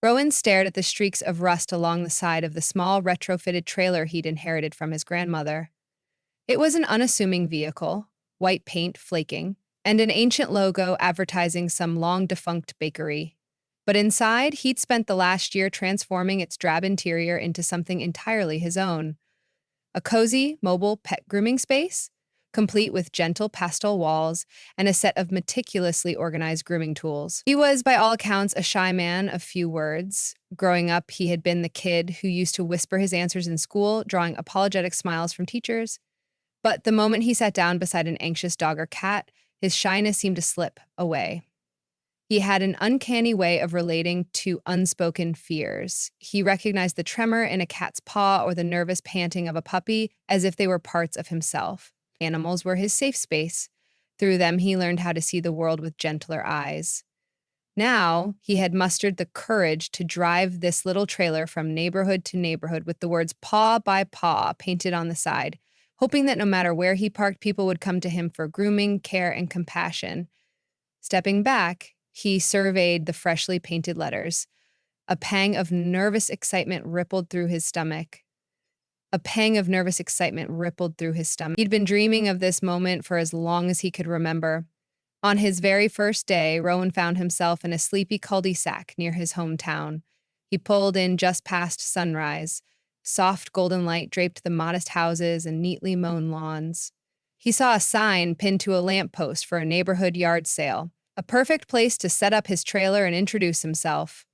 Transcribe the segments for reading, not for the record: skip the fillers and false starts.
Rowan stared at the streaks of rust along the side of the small retrofitted trailer he'd inherited from his grandmother. It was an unassuming vehicle, white paint flaking, and an ancient logo advertising some long-defunct bakery. But inside, he'd spent the last year transforming its drab interior into something entirely his own. A cozy, mobile pet grooming space, complete with gentle pastel walls and a set of meticulously organized grooming tools. He was, by all accounts, a shy man of few words. Growing up, he had been the kid who used to whisper his answers in school, drawing apologetic smiles from teachers. But the moment he sat down beside an anxious dog or cat, his shyness seemed to slip away. He had an uncanny way of relating to unspoken fears. He recognized the tremor in a cat's paw or the nervous panting of a puppy as if they were parts of himself. Animals were his safe space. Through them, he learned how to see the world with gentler eyes. Now, he had mustered the courage to drive this little trailer from neighborhood to neighborhood with the words paw by paw painted on the side, hoping that no matter where he parked, people would come to him for grooming, care, and compassion. Stepping back, he surveyed the freshly painted letters. A pang of nervous excitement rippled through his stomach. A pang of nervous excitement rippled through his stomach. He'd been dreaming of this moment for as long as he could remember. On his very first day, Rowan found himself in a sleepy cul-de-sac near his hometown. He pulled in just past sunrise. Soft golden light draped the modest houses and neatly mown lawns. He saw a sign pinned to a lamppost for a neighborhood yard sale, a perfect place to set up his trailer and introduce himself.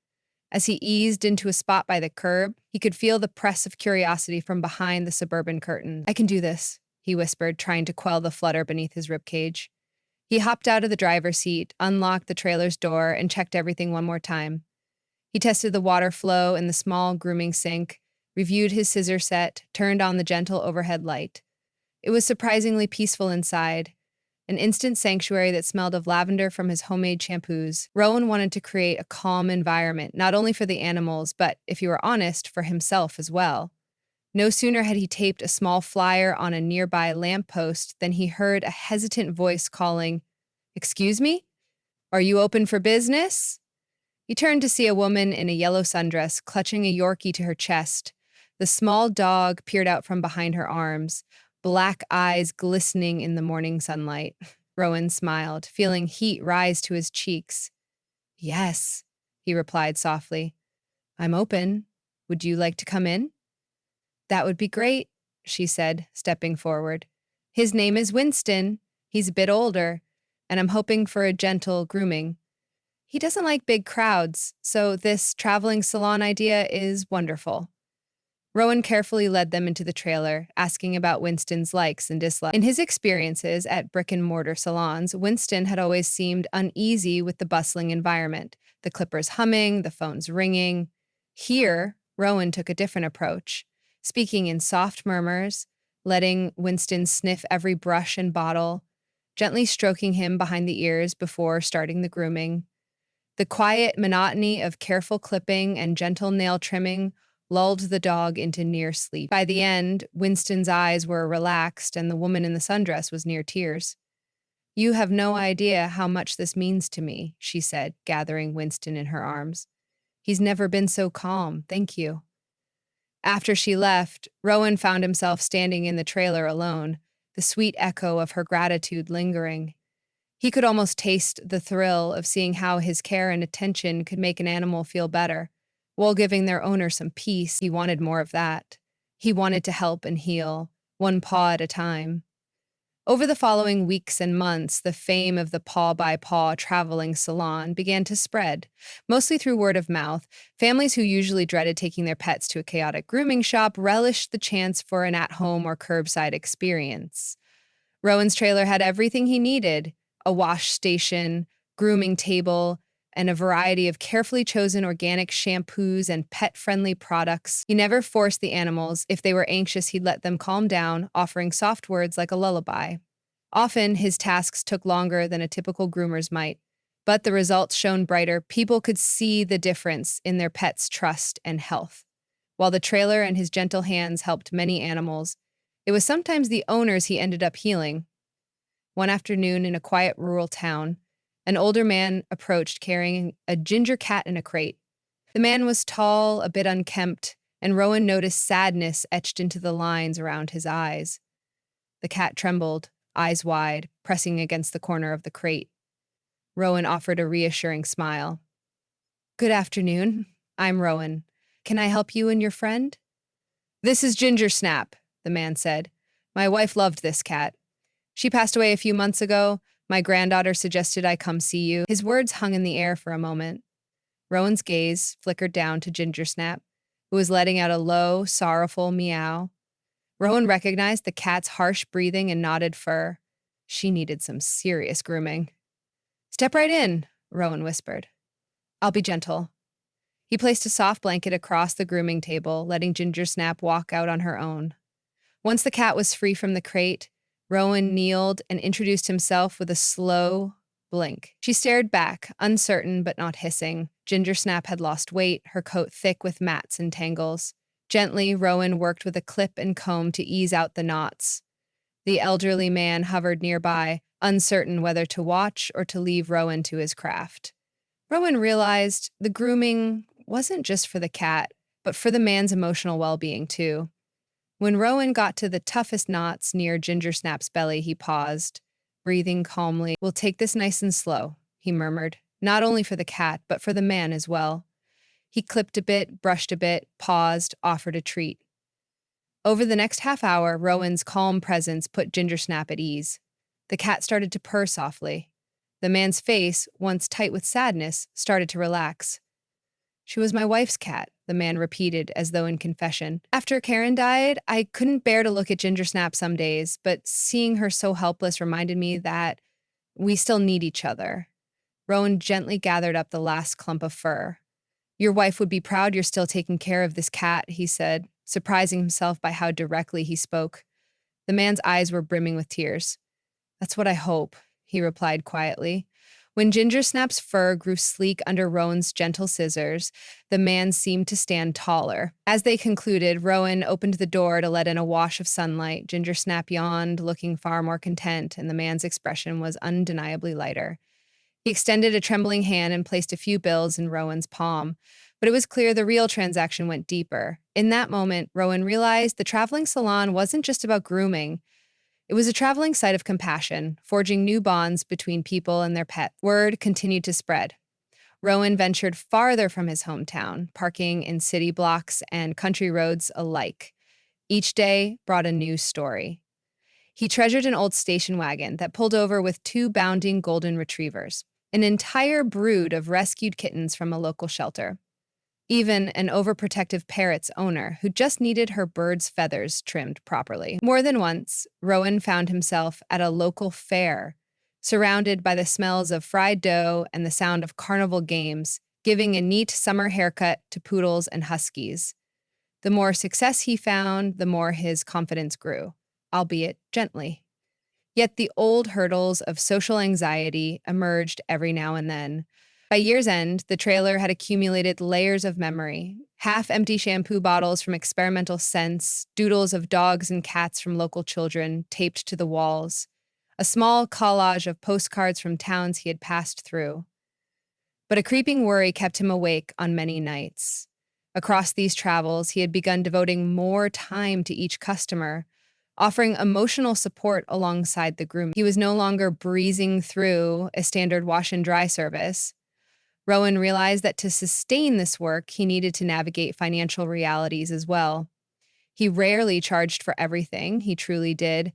As he eased into a spot by the curb, he could feel the press of curiosity from behind the suburban curtain. "I can do this," he whispered, trying to quell the flutter beneath his ribcage. He hopped out of the driver's seat, unlocked the trailer's door, and checked everything one more time. He tested the water flow in the small grooming sink, reviewed his scissor set, turned on the gentle overhead light. It was surprisingly peaceful inside, an instant sanctuary that smelled of lavender from his homemade shampoos. Rowan wanted to create a calm environment, not only for the animals, but, if you were honest, for himself as well. No sooner had he taped a small flyer on a nearby lamppost than he heard a hesitant voice calling, "Excuse me? Are you open for business?" He turned to see a woman in a yellow sundress clutching a Yorkie to her chest. The small dog peered out from behind her arms, black eyes glistening in the morning sunlight. Rowan smiled, feeling heat rise to his cheeks. "Yes," he replied softly. "I'm open. Would you like to come in?" "That would be great," she said, stepping forward. "His name is Winston. He's a bit older, and I'm hoping for a gentle grooming. He doesn't like big crowds, so this traveling salon idea is wonderful." Rowan carefully led them into the trailer, asking about Winston's likes and dislikes. In his experiences at brick-and-mortar salons, Winston had always seemed uneasy with the bustling environment, the clippers humming, the phones ringing. Here, Rowan took a different approach, speaking in soft murmurs, letting Winston sniff every brush and bottle, gently stroking him behind the ears before starting the grooming. The quiet monotony of careful clipping and gentle nail trimming lulled the dog into near sleep. By the end, Winston's eyes were relaxed and the woman in the sundress was near tears. "You have no idea how much this means to me," she said, gathering Winston in her arms. "He's never been so calm, thank you." After she left, Rowan found himself standing in the trailer alone, the sweet echo of her gratitude lingering. He could almost taste the thrill of seeing how his care and attention could make an animal feel better, while giving their owner some peace. He wanted more of that. He wanted to help and heal, one paw at a time. Over the following weeks and months, the fame of the paw-by-paw traveling salon began to spread, mostly through word of mouth. Families who usually dreaded taking their pets to a chaotic grooming shop relished the chance for an at-home or curbside experience. Rowan's trailer had everything he needed: a wash station, grooming table, and a variety of carefully chosen organic shampoos and pet-friendly products. He never forced the animals. If they were anxious, he'd let them calm down, offering soft words like a lullaby. Often, his tasks took longer than a typical groomer's might, but the results shone brighter. People could see the difference in their pets' trust and health. While the trailer and his gentle hands helped many animals, it was sometimes the owners he ended up healing. One afternoon in a quiet rural town, an older man approached carrying a ginger cat in a crate. The man was tall, a bit unkempt, and Rowan noticed sadness etched into the lines around his eyes. The cat trembled, eyes wide, pressing against the corner of the crate. Rowan offered a reassuring smile. Good afternoon. I'm Rowan. Can I help you and your friend? This is Ginger Snap, the man said. My wife loved this cat. She passed away a few months ago. My granddaughter suggested I come see you. His words hung in the air for a moment. Rowan's gaze flickered down to Ginger Snap, who was letting out a low, sorrowful meow. Rowan recognized the cat's harsh breathing and knotted fur. She needed some serious grooming. Step right in, Rowan whispered. I'll be gentle. He placed a soft blanket across the grooming table, letting Ginger Snap walk out on her own. Once the cat was free from the crate, Rowan kneeled and introduced himself with a slow blink. She stared back, uncertain but not hissing. Ginger Snap had lost weight, her coat thick with mats and tangles. Gently, Rowan worked with a clip and comb to ease out the knots. The elderly man hovered nearby, uncertain whether to watch or to leave Rowan to his craft. Rowan realized the grooming wasn't just for the cat, but for the man's emotional well-being too. When Rowan got to the toughest knots near Ginger Snap's belly, he paused, breathing calmly. We'll take this nice and slow, he murmured, not only for the cat, but for the man as well. He clipped a bit, brushed a bit, paused, offered a treat. Over the next half hour, Rowan's calm presence put Ginger Snap at ease. The cat started to purr softly. The man's face, once tight with sadness, started to relax. She was my wife's cat, the man repeated as though in confession. After Karen died, I couldn't bear to look at Ginger Snap some days, but seeing her so helpless reminded me that we still need each other. Rowan gently gathered up the last clump of fur. Your wife would be proud you're still taking care of this cat, he said, surprising himself by how directly he spoke. The man's eyes were brimming with tears. That's what I hope, he replied quietly. When Ginger Snap's fur grew sleek under Rowan's gentle scissors, the man seemed to stand taller. As they concluded, Rowan opened the door to let in a wash of sunlight. Ginger Snap yawned, looking far more content, and the man's expression was undeniably lighter. He extended a trembling hand and placed a few bills in Rowan's palm, but it was clear the real transaction went deeper. In that moment, Rowan realized the traveling salon wasn't just about grooming. It was a traveling site of compassion, forging new bonds between people and their pets. Word continued to spread. Rowan ventured farther from his hometown, parking in city blocks and country roads alike. Each day brought a new story. He treasured an old station wagon that pulled over with two bounding golden retrievers, an entire brood of rescued kittens from a local shelter. Even an overprotective parrot's owner who just needed her bird's feathers trimmed properly. More than once, Rowan found himself at a local fair, surrounded by the smells of fried dough and the sound of carnival games, giving a neat summer haircut to poodles and huskies. The more success he found, the more his confidence grew, albeit gently. Yet the old hurdles of social anxiety emerged every now and then. By year's end, the trailer had accumulated layers of memory, half-empty shampoo bottles from experimental scents, doodles of dogs and cats from local children taped to the walls, a small collage of postcards from towns he had passed through. But a creeping worry kept him awake on many nights. Across these travels, he had begun devoting more time to each customer, offering emotional support alongside the groom. He was no longer breezing through a standard wash and dry service. Rowan realized that to sustain this work, he needed to navigate financial realities as well. He rarely charged for everything, he truly did.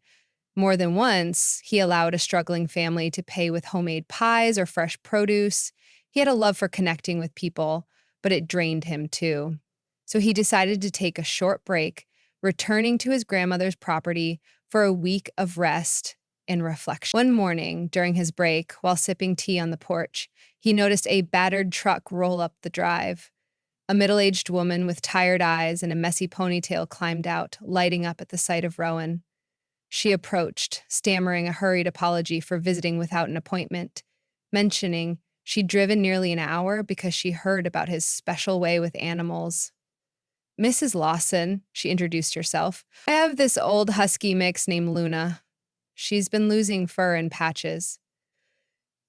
More than once, he allowed a struggling family to pay with homemade pies or fresh produce. He had a love for connecting with people, but it drained him too. So he decided to take a short break, returning to his grandmother's property for a week of rest and reflection. One morning, during his break, while sipping tea on the porch, he noticed a battered truck roll up the drive. A middle-aged woman with tired eyes and a messy ponytail climbed out, lighting up at the sight of Rowan. She approached, stammering a hurried apology for visiting without an appointment, mentioning she'd driven nearly an hour because she heard about his special way with animals. Mrs. Lawson, she introduced herself. I have this old husky mix named Luna. She's been losing fur in patches.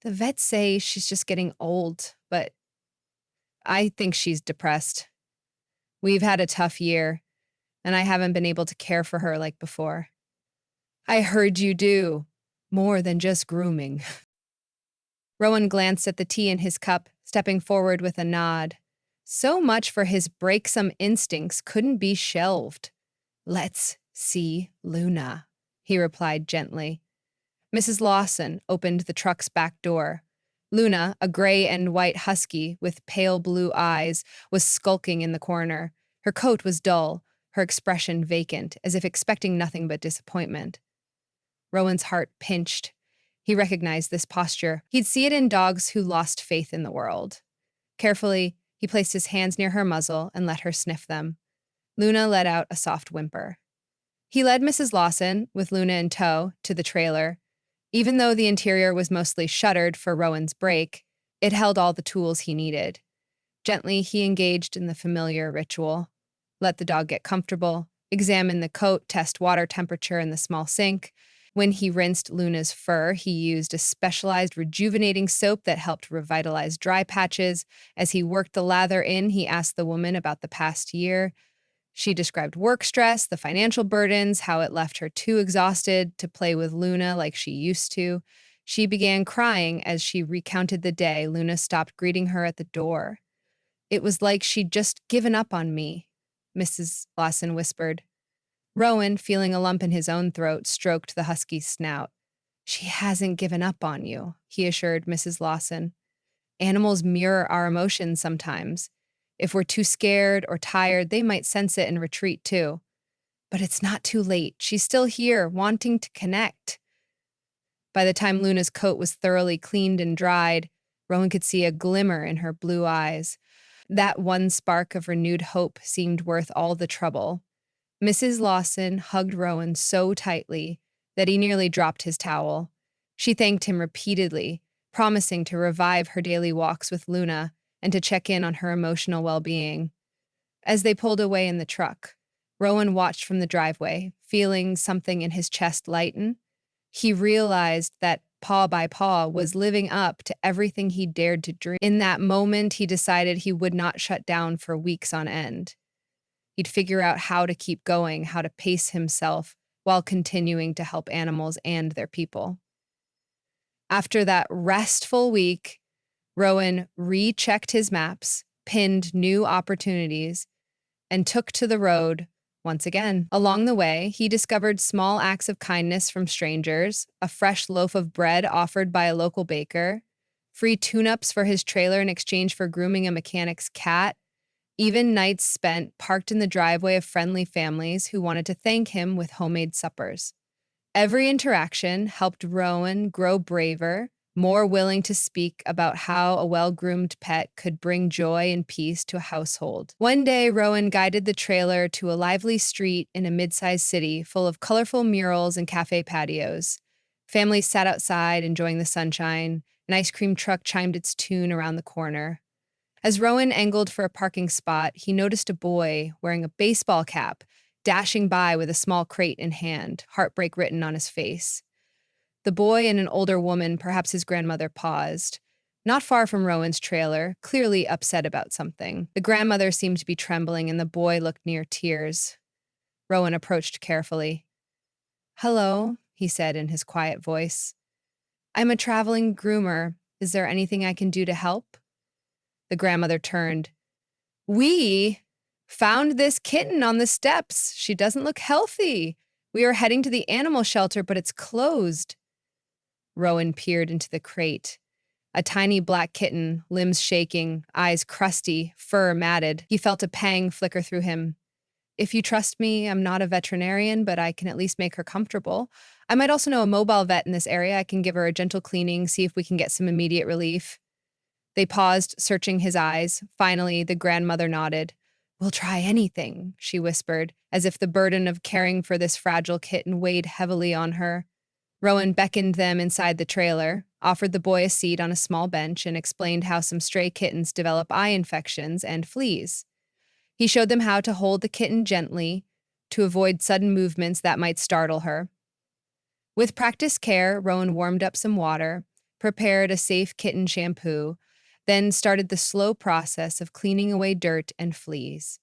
The vets say she's just getting old, but I think she's depressed. We've had a tough year, and I haven't been able to care for her like before. I heard you do. More than just grooming. Rowan glanced at the tea in his cup, stepping forward with a nod. So much for his breaksome instincts couldn't be shelved. Let's see Luna, he replied gently. Mrs. Lawson opened the truck's back door. Luna, a gray and white husky with pale blue eyes, was skulking in the corner. Her coat was dull, her expression vacant, as if expecting nothing but disappointment. Rowan's heart pinched. He recognized this posture. He'd see it in dogs who lost faith in the world. Carefully, he placed his hands near her muzzle and let her sniff them. Luna let out a soft whimper. He led Mrs. Lawson, with Luna in tow, to the trailer. Even though the interior was mostly shuttered for Rowan's break, it held all the tools he needed. Gently, he engaged in the familiar ritual. Let the dog get comfortable, examine the coat, test water temperature in the small sink. When he rinsed Luna's fur, he used a specialized rejuvenating soap that helped revitalize dry patches. As he worked the lather in, he asked the woman about the past year. She described work stress, the financial burdens, how it left her too exhausted to play with Luna like she used to. She began crying as she recounted the day Luna stopped greeting her at the door. It was like she'd just given up on me, Mrs. Lawson whispered. Rowan, feeling a lump in his own throat, stroked the husky's snout. She hasn't given up on you, he assured Mrs. Lawson. Animals mirror our emotions sometimes. If we're too scared or tired, they might sense it and retreat too. But it's not too late. She's still here, wanting to connect. By the time Luna's coat was thoroughly cleaned and dried, Rowan could see a glimmer in her blue eyes. That one spark of renewed hope seemed worth all the trouble. Mrs. Lawson hugged Rowan so tightly that he nearly dropped his towel. She thanked him repeatedly, promising to revive her daily walks with Luna and to check in on her emotional well-being. As they pulled away in the truck, Rowan watched from the driveway, feeling something in his chest lighten. He realized that Paw by Paw was living up to everything he dared to dream. In that moment, he decided he would not shut down for weeks on end. He'd figure out how to keep going, how to pace himself while continuing to help animals and their people. After that restful week, Rowan rechecked his maps, pinned new opportunities, and took to the road once again. Along the way, he discovered small acts of kindness from strangers, a fresh loaf of bread offered by a local baker, free tune-ups for his trailer in exchange for grooming a mechanic's cat, even nights spent parked in the driveway of friendly families who wanted to thank him with homemade suppers. Every interaction helped Rowan grow braver, more willing to speak about how a well-groomed pet could bring joy and peace to a household. One day, Rowan guided the trailer to a lively street in a mid-sized city full of colorful murals and cafe patios. Families sat outside enjoying the sunshine. An ice cream truck chimed its tune around the corner. As Rowan angled for a parking spot, he noticed a boy wearing a baseball cap, dashing by with a small crate in hand, heartbreak written on his face. The boy and an older woman, perhaps his grandmother, paused. Not far from Rowan's trailer, clearly upset about something. The grandmother seemed to be trembling, and the boy looked near tears. Rowan approached carefully. "Hello," he said in his quiet voice. "I'm a traveling groomer. Is there anything I can do to help?" The grandmother turned. "We found this kitten on the steps. She doesn't look healthy. We are heading to the animal shelter, but it's closed." Rowan peered into the crate. A tiny black kitten, limbs shaking, eyes crusty, fur matted. He felt a pang flicker through him. "If you trust me, I'm not a veterinarian, but I can at least make her comfortable. I might also know a mobile vet in this area. I can give her a gentle cleaning, see if we can get some immediate relief." They paused, searching his eyes. Finally, the grandmother nodded. "We'll try anything," she whispered, as if the burden of caring for this fragile kitten weighed heavily on her. Rowan beckoned them inside the trailer, offered the boy a seat on a small bench, and explained how some stray kittens develop eye infections and fleas. He showed them how to hold the kitten gently to avoid sudden movements that might startle her. With practiced care, Rowan warmed up some water, prepared a safe kitten shampoo, then started the slow process of cleaning away dirt and fleas.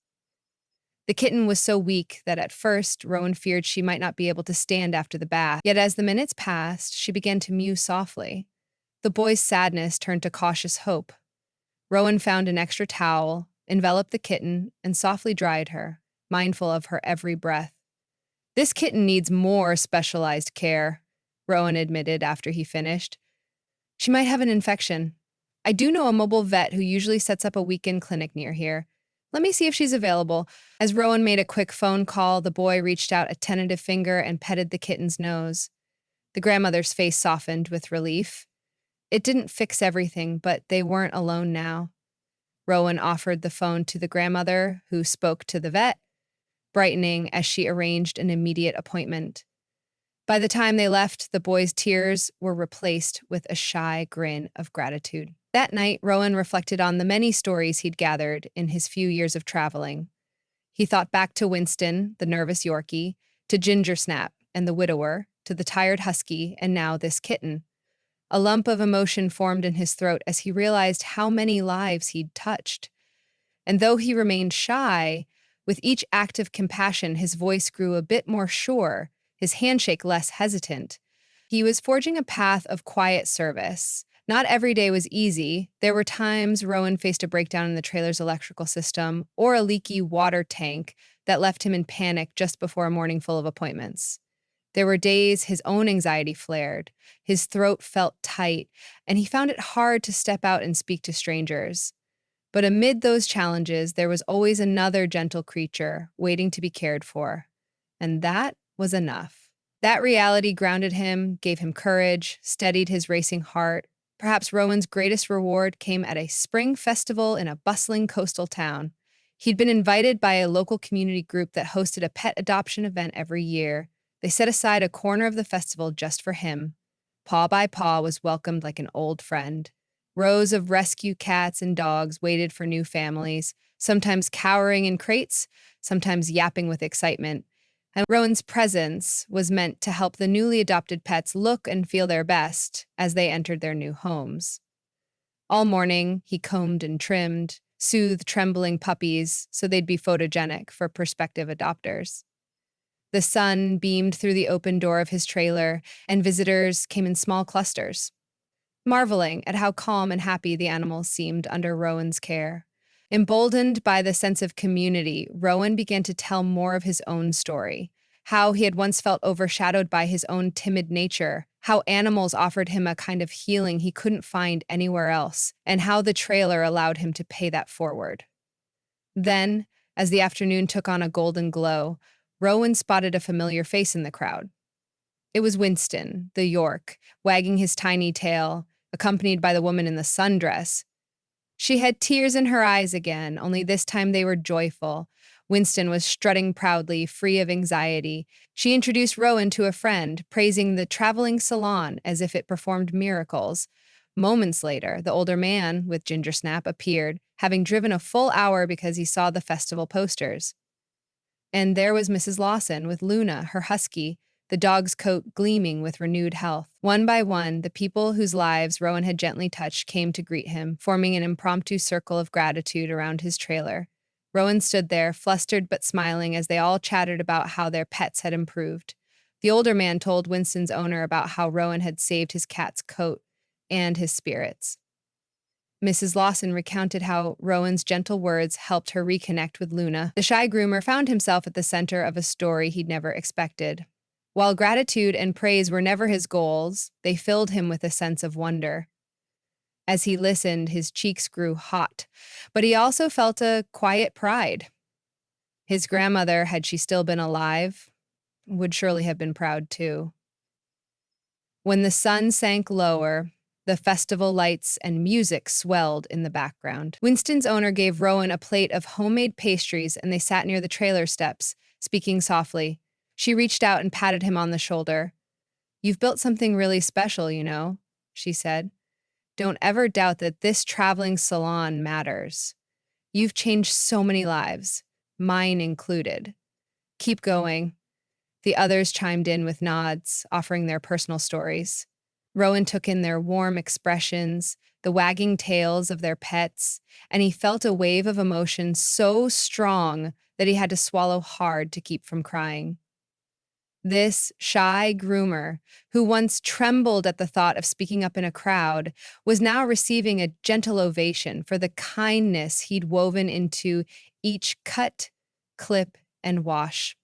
The kitten was so weak that at first Rowan feared she might not be able to stand after the bath. Yet as the minutes passed, she began to mew softly. The boy's sadness turned to cautious hope. Rowan found an extra towel, enveloped the kitten, and softly dried her, mindful of her every breath. "This kitten needs more specialized care," Rowan admitted after he finished. "She might have an infection. I do know a mobile vet who usually sets up a weekend clinic near here. Let me see if she's available." As Rowan made a quick phone call, the boy reached out a tentative finger and petted the kitten's nose. The grandmother's face softened with relief. It didn't fix everything, but they weren't alone now. Rowan offered the phone to the grandmother, who spoke to the vet, brightening as she arranged an immediate appointment. By the time they left, the boy's tears were replaced with a shy grin of gratitude. That night, Rowan reflected on the many stories he'd gathered in his few years of traveling. He thought back to Winston, the nervous Yorkie, to Ginger Snap and the widower, to the tired husky, and now this kitten. A lump of emotion formed in his throat as he realized how many lives he'd touched. And though he remained shy, with each act of compassion, his voice grew a bit more sure, his handshake less hesitant. He was forging a path of quiet service. Not every day was easy. There were times Rowan faced a breakdown in the trailer's electrical system or a leaky water tank that left him in panic just before a morning full of appointments. There were days his own anxiety flared, his throat felt tight, and he found it hard to step out and speak to strangers. But amid those challenges, there was always another gentle creature waiting to be cared for. And that was enough. That reality grounded him, gave him courage, steadied his racing heart. Perhaps Rowan's greatest reward came at a spring festival in a bustling coastal town. He'd been invited by a local community group that hosted a pet adoption event every year. They set aside a corner of the festival just for him. Paw by Paw was welcomed like an old friend. Rows of rescue cats and dogs waited for new families, sometimes cowering in crates, sometimes yapping with excitement. And Rowan's presence was meant to help the newly adopted pets look and feel their best as they entered their new homes. All morning, he combed and trimmed, soothed trembling puppies so they'd be photogenic for prospective adopters. The sun beamed through the open door of his trailer, and visitors came in small clusters, marveling at how calm and happy the animals seemed under Rowan's care. Emboldened by the sense of community, Rowan began to tell more of his own story, how he had once felt overshadowed by his own timid nature, how animals offered him a kind of healing he couldn't find anywhere else, and how the trailer allowed him to pay that forward. Then, as the afternoon took on a golden glow, Rowan spotted a familiar face in the crowd. It was Winston, the York, wagging his tiny tail, accompanied by the woman in the sundress. She had tears in her eyes again, only this time they were joyful. Winston was strutting proudly, free of anxiety. She introduced Rowan to a friend, praising the traveling salon as if it performed miracles. Moments later, the older man, with Ginger Snap, appeared, having driven a full hour because he saw the festival posters. And there was Mrs. Lawson with Luna, her husky, the dog's coat gleaming with renewed health. One by one, the people whose lives Rowan had gently touched came to greet him, forming an impromptu circle of gratitude around his trailer. Rowan stood there, flustered but smiling as they all chattered about how their pets had improved. The older man told Winston's owner about how Rowan had saved his cat's coat and his spirits. Mrs. Lawson recounted how Rowan's gentle words helped her reconnect with Luna. The shy groomer found himself at the center of a story he'd never expected. While gratitude and praise were never his goals, they filled him with a sense of wonder. As he listened, his cheeks grew hot, but he also felt a quiet pride. His grandmother, had she still been alive, would surely have been proud too. When the sun sank lower, the festival lights and music swelled in the background. Winston's owner gave Rowan a plate of homemade pastries, and they sat near the trailer steps, speaking softly. She reached out and patted him on the shoulder. "You've built something really special, you know," she said. "Don't ever doubt that this traveling salon matters. You've changed so many lives, mine included. Keep going." The others chimed in with nods, offering their personal stories. Rowan took in their warm expressions, the wagging tails of their pets, and he felt a wave of emotion so strong that he had to swallow hard to keep from crying. This shy groomer, who once trembled at the thought of speaking up in a crowd, was now receiving a gentle ovation for the kindness he'd woven into each cut, clip, and wash.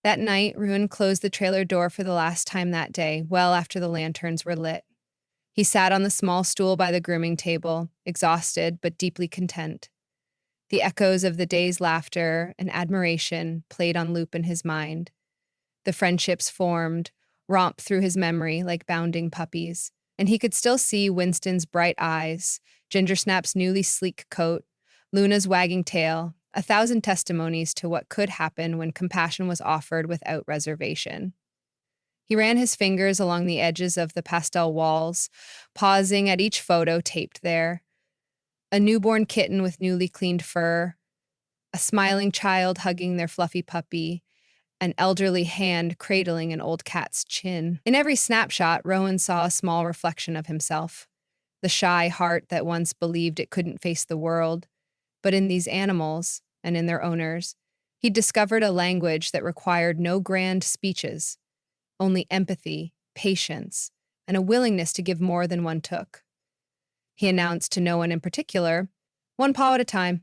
That night, Ruin closed the trailer door for the last time that day, well after the lanterns were lit. He sat on the small stool by the grooming table, exhausted but deeply content. The echoes of the day's laughter and admiration played on loop in his mind. The friendships formed, romped through his memory like bounding puppies, and he could still see Winston's bright eyes, Gingersnap's newly sleek coat, Luna's wagging tail, a thousand testimonies to what could happen when compassion was offered without reservation. He ran his fingers along the edges of the pastel walls, pausing at each photo taped there. A newborn kitten with newly cleaned fur, a smiling child hugging their fluffy puppy, an elderly hand cradling an old cat's chin. In every snapshot, Rowan saw a small reflection of himself, the shy heart that once believed it couldn't face the world. But in these animals, and in their owners, he discovered a language that required no grand speeches, only empathy, patience, and a willingness to give more than one took. He announced to no one in particular, one paw at a time.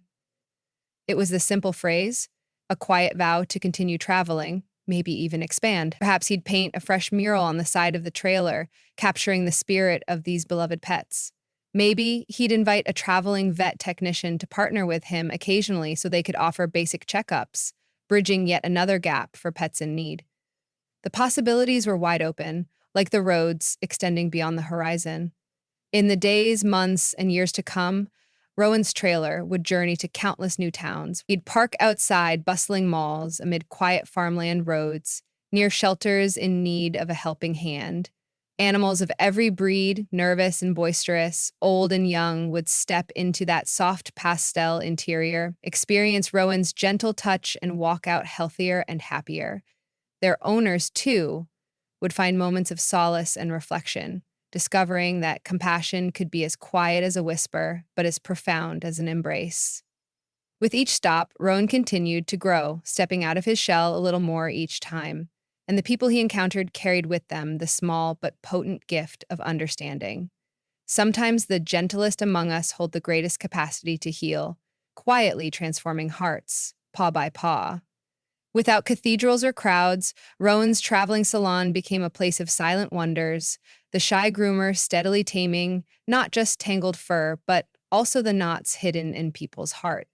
It was the simple phrase, a quiet vow to continue traveling, maybe even expand. Perhaps he'd paint a fresh mural on the side of the trailer, capturing the spirit of these beloved pets. Maybe he'd invite a traveling vet technician to partner with him occasionally so they could offer basic checkups, bridging yet another gap for pets in need. The possibilities were wide open, like the roads extending beyond the horizon. In the days, months, and years to come, Rowan's trailer would journey to countless new towns. He'd park outside bustling malls amid quiet farmland roads, near shelters in need of a helping hand. Animals of every breed, nervous and boisterous, old and young, would step into that soft pastel interior, experience Rowan's gentle touch, and walk out healthier and happier. Their owners, too, would find moments of solace and reflection, discovering that compassion could be as quiet as a whisper, but as profound as an embrace. With each stop, Rowan continued to grow, stepping out of his shell a little more each time, and the people he encountered carried with them the small but potent gift of understanding. Sometimes the gentlest among us hold the greatest capacity to heal, quietly transforming hearts, paw by paw. Without cathedrals or crowds, Rowan's traveling salon became a place of silent wonders, the shy groomer steadily taming not just tangled fur, but also the knots hidden in people's heart.